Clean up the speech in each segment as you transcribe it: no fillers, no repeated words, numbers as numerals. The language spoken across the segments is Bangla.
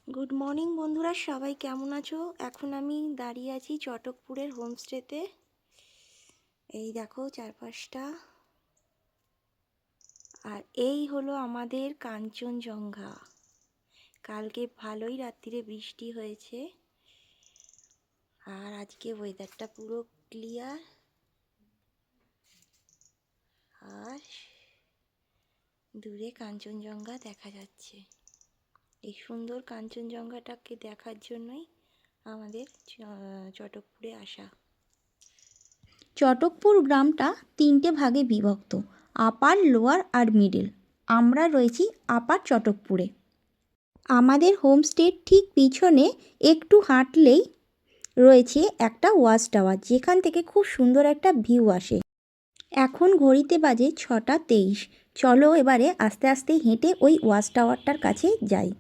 গুড মর্নিং বন্ধুরা, সবাই কেমন আছো? এখন আমি দাঁড়িয়ে আছি চটকপুরের হোমস্টেতে। এই দেখো চারপাশটা। আর এই হলো আমাদের কাঞ্চনজঙ্ঘা। কালকে ভালোই রাত্রিরে বৃষ্টি হয়েছে, আর আজকে ওয়েদারটা পুরো ক্লিয়ার। আর দূরে কাঞ্চনজঙ্ঘা দেখা যাচ্ছে। এই সুন্দর কাঞ্চনজঙ্ঘাটাকে দেখার জন্যই আমাদের চটকপুরে আসা। চটকপুর গ্রামটা তিনটে ভাগে বিভক্ত, আপার, লোয়ার আর মিডল। আমরা রয়েছি আপার চটকপুরে। আমাদের হোমস্টের ঠিক পিছনে একটু হাঁটলেই রয়েছে একটা ওয়াচ টাওয়ার, যেখান থেকে খুব সুন্দর একটা ভিউ আসে। এখন ঘড়িতে বাজে 6:23। চলো এবারে আস্তে আস্তে হেঁটে ওই ওয়াচ টাওয়ারটার কাছে যাই।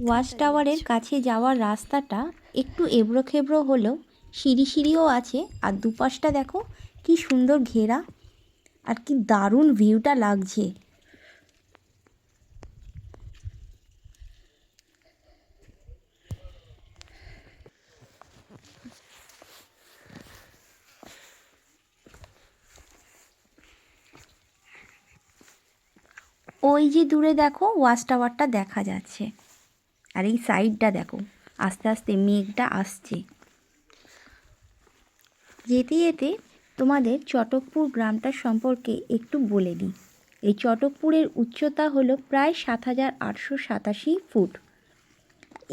ওয়াচ টাওয়ারের কাছে যাওয়ার রাস্তাটা একটু এবড়ো খেবড়ো হলেও সিঁড়ি সিঁড়িও আছে। আর দুপাশটা দেখো কি সুন্দর ঘেরা, আর কি দারুণ ভিউটা লাগছে। ওই যে দূরে দেখো ওয়াচ টাওয়ারটা দেখা যাচ্ছে। আর এই সাইডটা দেখো, আস্তে আস্তে মেঘটা আসছে। যেতে যেতে তোমাদের চটকপুর গ্রামটার সম্পর্কে একটু বলে দিই। এই চটকপুরের উচ্চতা হলো প্রায় 7,887 ফুট।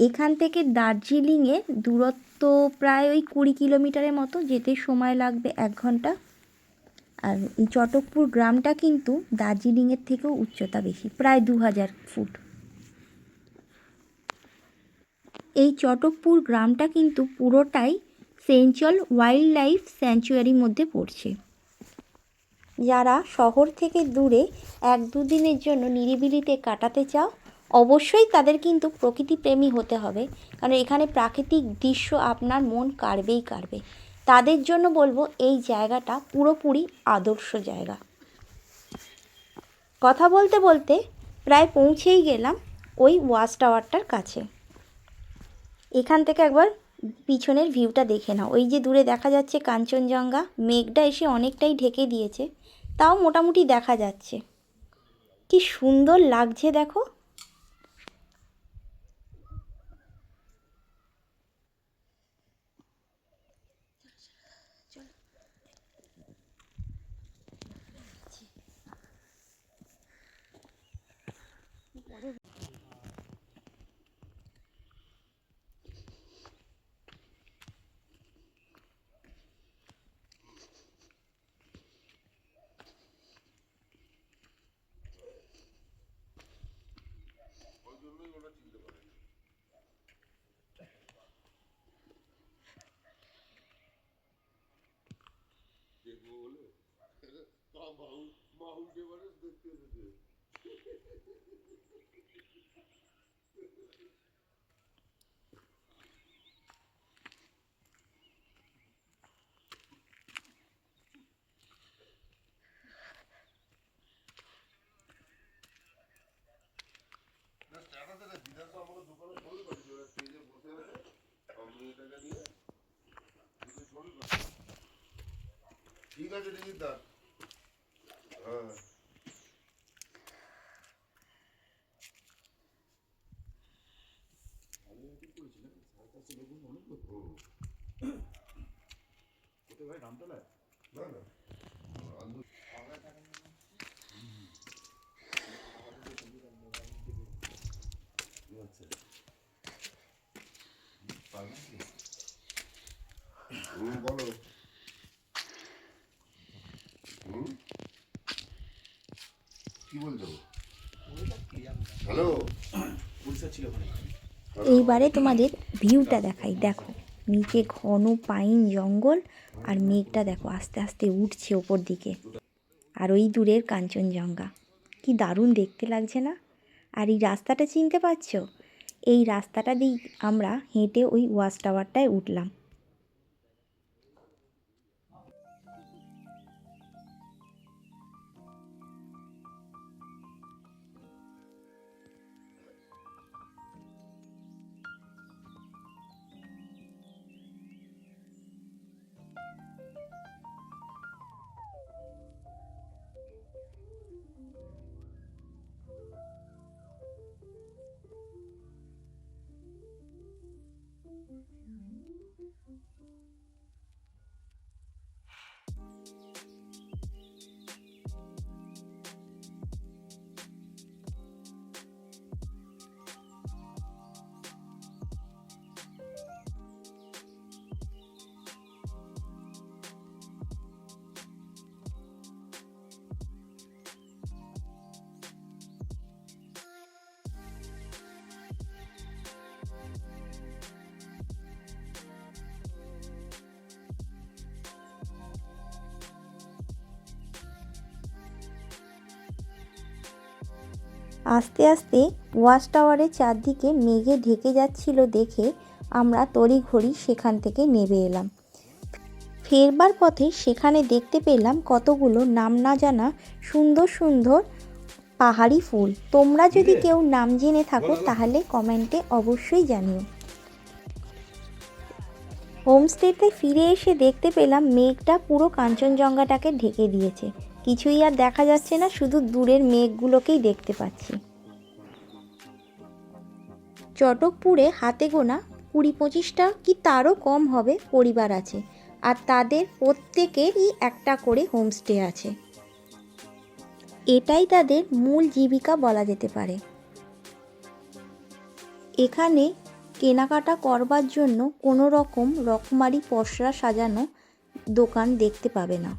এখান থেকে দার্জিলিংয়ের দূরত্ব প্রায় ওই 20 কিলোমিটারের মতো, যেতে সময় লাগবে 1 ঘন্টা। আর এই চটকপুর গ্রামটা কিন্তু দার্জিলিংয়ের থেকেও উচ্চতা বেশি, প্রায় 2000 ফুট। এই চটকপুর গ্রামটা কিন্তু পুরোটাই সেঞ্চল ওয়াইল্ড লাইফ স্যাংচুয়ারির মধ্যে পড়ছে। যারা শহর থেকে দূরে 1-2 দিনের জন্য নিরিবিলিতে কাটাতে চাও, অবশ্যই তাদের কিন্তু প্রকৃতিপ্রেমী হতে হবে, কারণ এখানে প্রাকৃতিক দৃশ্য আপনার মন কাড়বেই কাড়বে। তাদের জন্য বলবো এই জায়গাটা পুরোপুরি আদর্শ জায়গা। কথা বলতে বলতে প্রায় পৌঁছেই গেলাম ওই ওয়াচ টাওয়ারটার কাছে। এখান থেকে একবার পিছনের ভিউটা দেখে নাও। ওই যে দূরে দেখা যাচ্ছে কাঞ্চনজঙ্ঘা। মেঘটা এসে অনেকটাই ঢেকে দিয়েছে, তাও মোটামুটি দেখা যাচ্ছে। কি সুন্দর লাগছে দেখো। ঠিক আছে টিকিট দা। হ্যাঁ কোথায় ভাই নামতলায়? না না বলো। কি বলছো? হ্যালো, এইবারে তোমাদের ভিউটা দেখাই। দেখো নিচে ঘন পাইন জঙ্গল, আর মেঘটা দেখো আস্তে আস্তে উঠছে ওপর দিকে। আর ওই দূরের কাঞ্চনজঙ্ঘা। কি দারুণ দেখতে লাগছে না? আর এই রাস্তাটা চিনতে পারছো? এই রাস্তাটা দিয়ে আমরা হেঁটে ওই ওয়াচ টাওয়ারটায় উঠলাম। আস্তে আস্তে ওয়াচ টাওয়ারের চারদিকে মেঘে ঢেকে যাচ্ছিল দেখে আমরা তড়িঘড়ি সেখান থেকে নেমে এলাম। ফেরবার পথে সেখানে দেখতে পেলাম কতগুলো নাম না জানা সুন্দর সুন্দর পাহাড়ি ফুল। তোমরা যদি কেউ নাম জেনে থাকো তাহলে কমেন্টে অবশ্যই জানিও। হোমস্টেতে ফিরে এসে দেখতে পেলাম মেঘটা পুরো কাঞ্চনজঙ্ঘাটাকে ঢেকে দিয়েছে। কিছুই আর দেখা যাচ্ছে না, শুধু দূরের মেঘগুলোকেই দেখতে পাচ্ছি। চটকপুরে হাতে গোনা 20-25টা কি তারও কম হবে পরিবার আছে, আর তাদের প্রত্যেকেরই একটা করে হোমস্টে আছে। এটাই তাদের মূল জীবিকা বলা যেতে পারে। এখানে কেনাকাটা করবার জন্য কোনো রকমারি পসরা সাজানো দোকান দেখতে পাবে না।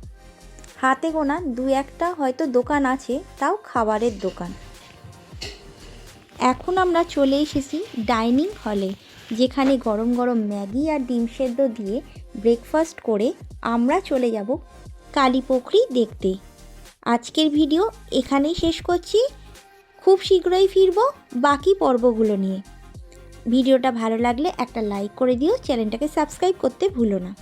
হাতে গোনা 2-1টা হয়তো দোকান আছে, তাও খাবারের দোকান। এখন আমরা চলে এসেছি ডাইনিং হলে, যেখানে গরম গরম ম্যাগি আর ডিম সেদ্ধ দিয়ে ব্রেকফাস্ট করে আমরা চলে যাব কালীপুখুরি দেখতে। আজকের ভিডিও এখানেই শেষ করছি। খুব শীঘ্রই ফিরব বাকি পর্বগুলো নিয়ে। ভিডিওটা ভালো লাগলে একটা লাইক করে দিও, চ্যানেলটাকে সাবস্ক্রাইব করতে ভুলো না।